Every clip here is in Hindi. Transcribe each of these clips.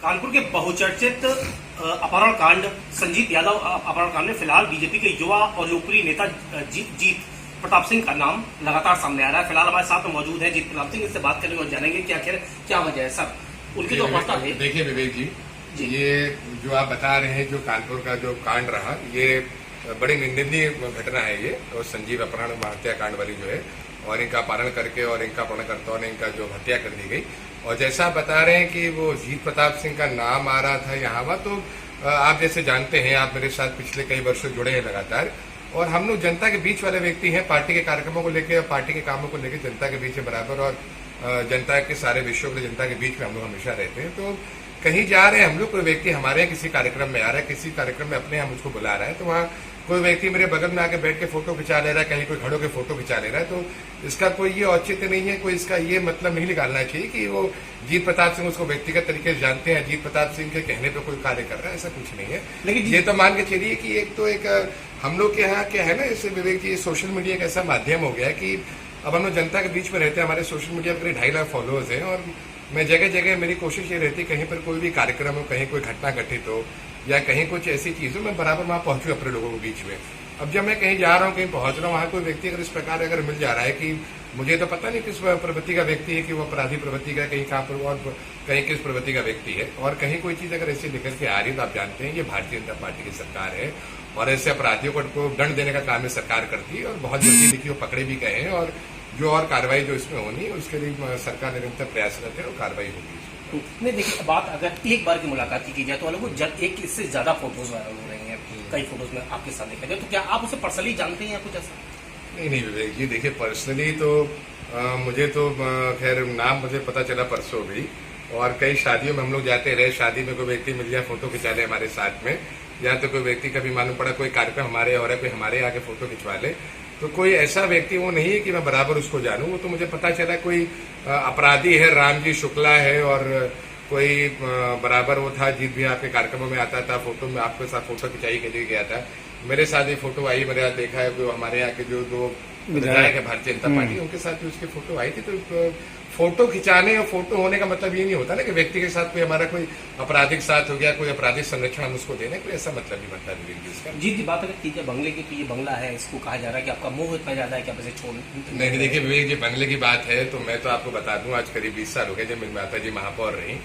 कानपुर के बहुचर्चित अपहरण कांड संजीत यादव अपहरण कांड में फिलहाल बीजेपी के युवा और लोकप्रिय नेता जीत प्रताप सिंह का नाम लगातार सामने आ रहा है। फिलहाल हमारे साथ में मौजूद है जीत प्रताप सिंह, इससे बात करेंगे और जानेंगे कि आखिर क्या वजह है सर उनकी जो अवस्था है। देखिए विवेक जी, ये जो आप बता रहे हैं, जो कानपुर का जो कांड रहा, ये बड़ी निंदनीय घटना है ये, और संजीव अपहरण हत्याकांड वाली जो है, और इनका पालन करके और इनका अपहरणकर्ताओं ने इनका जो हत्या कर दी गई। और जैसा आप बता रहे हैं कि वो जीत प्रताप सिंह का नाम आ रहा था यहाँ वहाँ, तो आप जैसे जानते हैं, आप मेरे साथ पिछले कई वर्षों जुड़े हैं लगातार, और हम लोग जनता के बीच वाले व्यक्ति हैं। पार्टी के कार्यक्रमों को लेकर और पार्टी के कामों को लेकर जनता के बीच बराबर, और जनता के सारे विषयों के जनता के बीच में हम लोग हमेशा रहते हैं। तो कहीं जा रहे हैं हम लोग, कोई व्यक्ति हमारे यहाँ किसी कार्यक्रम में आ रहा है, किसी कार्यक्रम में अपने यहाँ मुझको बुला रहा है, तो वहाँ कोई व्यक्ति मेरे बगल में आके बैठ के फोटो खिंचा ले रहा है, कहीं कोई खड़ो के फोटो खिंचा ले रहा है, तो इसका कोई ये औचित्य नहीं है, कोई इसका ये मतलब नहीं निकालना चाहिए कि वो जीत प्रताप सिंह उसको व्यक्तिगत तरीके से जानते हैं, जीत प्रताप सिंह के कहने पे कोई कार्य कर रहा है, ऐसा कुछ नहीं है। लेकिन ये तो मान के चलिए कि एक हम लोग के यहाँ क्या है ना, इससे विवेक जी, सोशल मीडिया एक ऐसा माध्यम हो गया है कि अब हम लोग जनता के बीच में रहते हैं। हमारे सोशल मीडिया पर 2.5 लाख फॉलोअर्स हैं, और मैं जगह जगह मेरी कोशिश ये रहती है, कहीं पर कोई भी कार्यक्रम हो, कहीं कोई घटना घटित हो, या कहीं कुछ ऐसी चीज हो, मैं बराबर वहां पहुंचूं अपने लोगों के बीच में। अब जब मैं कहीं जा रहा हूँ, कहीं पहुंच रहा हूँ, वहां कोई व्यक्ति अगर इस प्रकार अगर मिल जा रहा है कि मुझे तो पता नहीं किस प्रवृत्ति का व्यक्ति है, कि वो अपराधी प्रवृत्ति का, कहीं कहाँ पर, और कहीं किस प्रवृत्ति का व्यक्ति है, और कहीं कोई चीज अगर ऐसी निकल के आ रही है, तो आप जानते हैं ये भारतीय जनता पार्टी की सरकार है, और ऐसे अपराधियों को दंड देने का काम है सरकार करती है, और बहुत जल्दी देखिए वो पकड़े भी गए हैं, और जो और कार्रवाई जो इसमें होनी है उसके लिए सरकार निरंतर प्रयासरत है, और कार्रवाई होगी। नहीं देखिए, बात अगर एक बार की मुलाकात की जाए तो अलग एक इससे ज्यादा फोटोज वायरल हो रही हैं, कई फोटोज में आपके साथ देखा जाए, तो क्या आप उसे पर्सनली जानते हैं या कुछ ऐसा? नहीं विवेक जी, देखिए पर्सनली तो मुझे तो खैर नाम मुझे पता चला परसों भी, और कई शादियों में हम लोग जाते रहे, शादी में कोई व्यक्ति मिल जाए फोटो खिंचा ले हमारे साथ में, या तो कोई व्यक्ति कभी मालूम पड़ा कोई कार्यक्रम हमारे और कोई हमारे आके फोटो खिंचवा ले, तो कोई ऐसा व्यक्ति वो नहीं है कि मैं बराबर उसको जानूं। वो तो मुझे पता चला कोई अपराधी है, रामजी शुक्ला है, और कोई बराबर वो था, जीत भी आपके कार्यक्रमों में आता था, फोटो में आपके साथ फोटो खिंचाई के लिए गया था, मेरे साथ ये फोटो आई, मेरे यहाँ देखा है, कोई हमारे यहाँ के जो दो विधायक है भारतीय जनता पार्टी, उनके साथ भी उसकी फोटो आई थी। तो फोटो खिंचाने और फोटो होने का मतलब ये नहीं होता ना कि व्यक्ति के साथ कोई हमारा कोई आपराधिक साथ हो गया, कोई आपराधिक संरक्षण हम उसको देने, कोई ऐसा मतलब नहीं बनता इसका। जी बात अगर की जाए बंगले की, तो ये बंगला है, इसको कहा जा रहा है कि आपका मोह इतना ज्यादा है कि आप इसे छोड़ नहीं। देखिए विवेक जी, बंगले की बात है तो मैं तो आपको बता दूं, आज करीब 20 साल हो गए जब मेरी माता जी महापौर रही,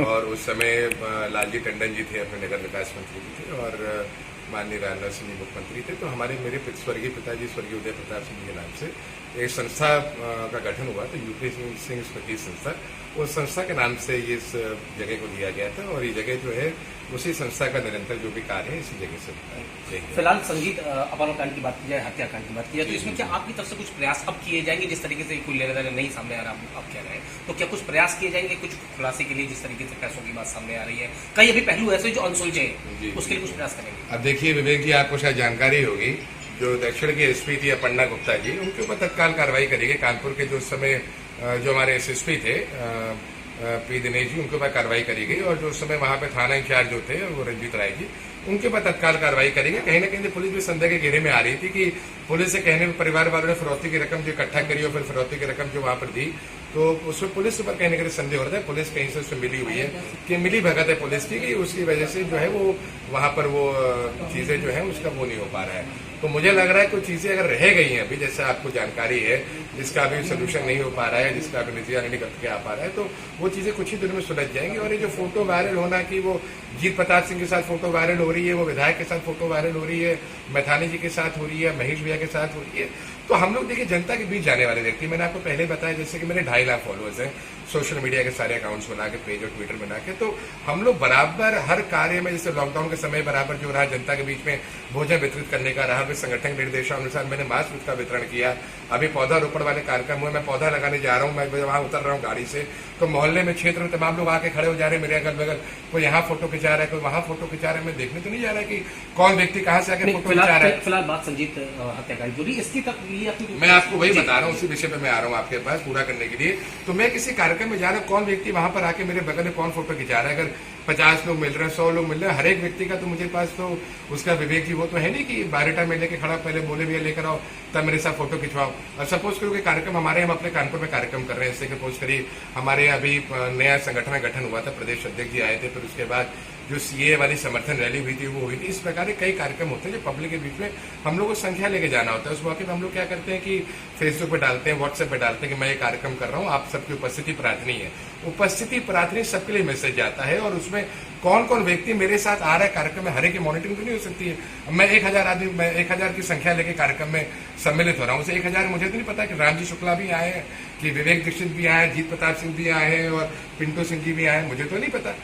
और उस समय लालजी टंडन जी थे, अपने नगर विकास मंत्री भी थे, और माननीय राजनाथ सिंह जी मुख्यमंत्री थे। तो हमारे मेरे स्वर्गीय पिताजी स्वर्गीय उदय प्रताप सिंह के नाम से एक संस्था का गठन हुआ था, यूपी सिंह स्मृति संस्था। उस संस्था के नाम से ये इस जगह को दिया गया था, और ये जगह जो है उसी संस्था का निरंतर जो भी कार्य है इसी जगह से होता है। फिलहाल संजीत अपहरण कांड की बात की जाए, हत्याकांड की बात की जाए, तो इसमें क्या आपकी तरफ से कुछ प्रयास अब किए जाएंगे? जिस तरीके से कोई लेना देना नहीं सामने आ रहा, आप कह रहे हैं, तो क्या कुछ प्रयास किए जाएंगे कुछ खुलासे के लिए? जिस तरीके से पैसों की बात सामने आ रही है, कई अभी पहलू ऐसे जो अनसुलझे हैं, उसके लिए कुछ प्रयास करेंगे? अब देखिए विवेक जी, आपको शायद जानकारी होगी, जो दक्षिण की एसपी थी अपर्णा गुप्ता जी, उनके ऊपर तत्काल कार्रवाई करेगी। कानपुर के जो समय जो हमारे एसएसपी थे पी दिनेश जी, उनके ऊपर कार्रवाई करी गई, और जो उस समय वहां पे थाना इंचार्ज जो थे वो रंजीत राय जी, उनके ऊपर तत्काल कार्रवाई करेंगे। कहीं ना कहीं पुलिस भी संदेह के घेरे में आ रही थी कि पुलिस से कहने में परिवार वालों ने फिरौती की रकम जो इकट्ठा करी, और फिर फिरौती की रकम जो वहां पर दी, तो उसमें पुलिस पर कहीं ना कहीं संदेह हो रहा है, पुलिस कहीं से उससे मिली हुई है, कि मिली भगत है पुलिस की, कि उसकी वजह से जो है वो वहां पर वो चीजें जो है उसका वो नहीं हो पा रहा है। तो मुझे लग रहा है कुछ चीजें अगर रह गई हैं अभी, जैसे आपको जानकारी है, जिसका अभी सोल्यूशन नहीं हो पा रहा है, जिसका अभी नतीजा नहीं निकल के आ पा रहा है, तो वो चीजें कुछ ही दिनों में सुलझ जाएंगी। और ये जो फोटो वायरल होना कि वो जीत प्रताप सिंह के साथ फोटो वायरल हो रही है, वो विधायक के साथ फोटो वायरल हो रही है, मैथानी जी के साथ हो रही है, महेश भैया के साथ हो रही है, तो हम लोग देखिए जनता के बीच जाने वाले व्यक्ति, मैंने आपको पहले बताया जैसे कि मेरे 2.5 लाख फॉलोअर्स हैं सोशल मीडिया के सारे अकाउंट्स बना के, पेज और ट्विटर बना के, तो हम लोग बराबर हर कार्य में, जैसे लॉकडाउन के समय बराबर जो रहा जनता के बीच में भोजन वितरित करने का रहा, फिर संगठन के निर्देशानुसार मैंने मास्क का वितरण किया, अभी पौधारोपण वाले कार्यक्रम हुए, मैं पौधा लगाने जा रहा हूँ, मैं वहां उतर रहा हूँ गाड़ी से, तो मोहल्ले में क्षेत्र में तमाम लोग आके खड़े हो जा रहे हैं मेरे अगल बगल, कोई यहाँ फोटो खिंचा रहा है, कोई वहां फोटो खिंचा रहा है, मैं देखने तो नहीं जा रहा है कि कौन व्यक्ति कहाँ से आके फोटो खिंचा रहा है। फिलहाल बात संजीत हत्याकांड जुड़ी, इसकी तक मैं आपको वही बता रहा हूँ, उसी विषय पे मैं आ रहा हूँ आपके पास पूरा करने के लिए। तो मैं किसी कार्यक्रम में जा रहा हूँ, कौन व्यक्ति वहां पर आके मेरे बगल में कौन फोटो खिंचा रहा है, अगर 50 लोग मिल रहे हैं, 100 लोग मिल रहे हैं, हर एक व्यक्ति का तो मुझे पास तो उसका विवेक जी वो तो है नहीं कि बायोडाटा में लेके खड़ा पहले बोले भैया लेकर आओ तब मेरे साथ फोटो खिंचवाओ। और सपोज करो कि कार्यक्रम हमारे हम अपने कानपुर में कार्यक्रम कर रहे हैं, जैसे सपोज करिए हमारे अभी नया संगठन में गठन हुआ था, प्रदेश अध्यक्ष जी आए थे, फिर उसके बाद जो सीए वाली समर्थन रैली हुई थी वो हुई थी। इस प्रकार के कई कार्यक्रम होते हैं जो पब्लिक के बीच में हम लोग को संख्या लेके जाना होता है। उस मौके पर हम लोग क्या करते हैं कि फेसबुक पे डालते हैं, व्हाट्सएप पे डालते हैं कि मैं ये कार्यक्रम कर रहा हूँ, आप सबकी उपस्थिति प्रार्थनीय है। उपस्थिति प्रार्थनीय सबके लिए मैसेज जाता है और उसमें कौन कौन व्यक्ति मेरे साथ आ रहा है कार्यक्रम में, हर एक की मॉनिटरिंग तो नहीं हो सकती है। मैं 1000 आदमी, मैं 1000 की संख्या लेके कार्यक्रम में सम्मिलित हो रहा हूँ, उसे 1000 मुझे तो नहीं पता कि रामजी शुक्ला भी आए हैं, कि विवेक दीक्षित भी आए हैं, जीत प्रताप सिंह भी आए हैं और पिंटू सिंह जी भी आए हैं, मुझे तो नहीं पता।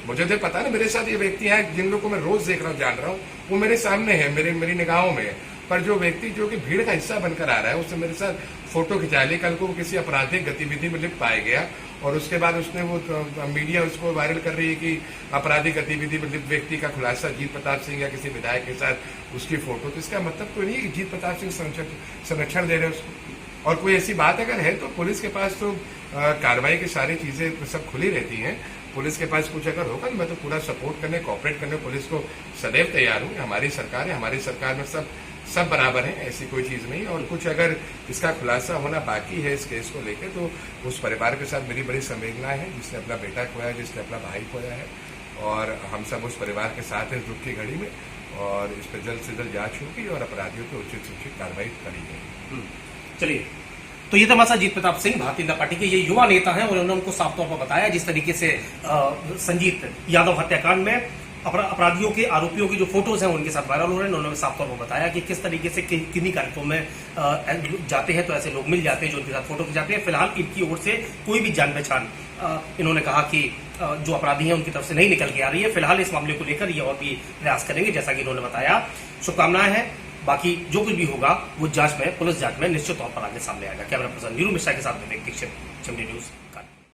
मुझे तो पता ना मेरे साथ ये व्यक्ति हैं जिन लोगों को मैं रोज देख रहा हूँ, जान रहा हूँ, वो मेरे सामने है, मेरी निगाहों में है। पर जो व्यक्ति जो कि भीड़ का हिस्सा बनकर आ रहा है उससे मेरे साथ फोटो खिंचा ली, कल को किसी आपराधिक गतिविधि में लिप्त पाया गया और उसके बाद उसने वो मीडिया उसको वायरल कर रही है कि आपराधिक गतिविधि में लिप्त व्यक्ति का खुलासा जीत प्रताप सिंह या किसी विधायक के साथ उसकी फोटो, तो इसका मतलब तो नहीं है कि जीत प्रताप सिंह संरक्षण दे रहे उसको। और कोई ऐसी बात अगर है तो पुलिस के पास तो कार्रवाई की सारी चीजें सब खुली रहती हैं। पुलिस के पास कुछ अगर होगा तो मैं तो पूरा सपोर्ट करने, कोऑपरेट करने पुलिस को सदैव तैयार हूँ। हमारी सरकार है, हमारी सरकार में सब बराबर है, ऐसी कोई चीज नहीं। और कुछ अगर इसका खुलासा होना बाकी है इस केस को लेकर तो उस परिवार के साथ मेरी बड़ी संवेदनाएं हैं, जिसने अपना बेटा खोया है, जिसने अपना भाई खोया है, और हम सब उस परिवार के साथ हैं दुख की घड़ी में। और इस पर जल्द से जल्द जांच होगी और अपराधियों पर उचित कार्रवाई करी जाएगी। चलिए, तो ये तमाशा जीत प्रताप सिंह भारतीय जनता पार्टी के ये युवा नेता हैं और उन्होंने हमको साफ तौर पर बताया जिस तरीके से संजीत यादव हत्याकांड में अपराधियों के आरोपियों की जो फोटोज हैं उनके साथ वायरल हो रहे हैं। उन्होंने साफ तौर पर बताया कि किस तरीके से किन्हीं कार्यक्रमों में जाते हैं तो ऐसे लोग मिल जाते हैं जो उनके साथ फोटो खिंचाते हैं। फिलहाल इनकी ओर से कोई भी जान पहचान इन्होंने कहा कि जो अपराधी हैं उनकी तरफ से नहीं निकल के आ रही है। फिलहाल इस मामले को लेकर ये और भी प्रयास करेंगे जैसा कि इन्होंने बताया। शुभकामनाएं हैं, बाकी जो कुछ भी होगा वो जांच में, पुलिस जांच में निश्चित तौर पर आगे सामने आएगा। कैमरा पर्सन नीरू मिश्रा के साथ विवेक दीक्षित, चमड़ी न्यूज।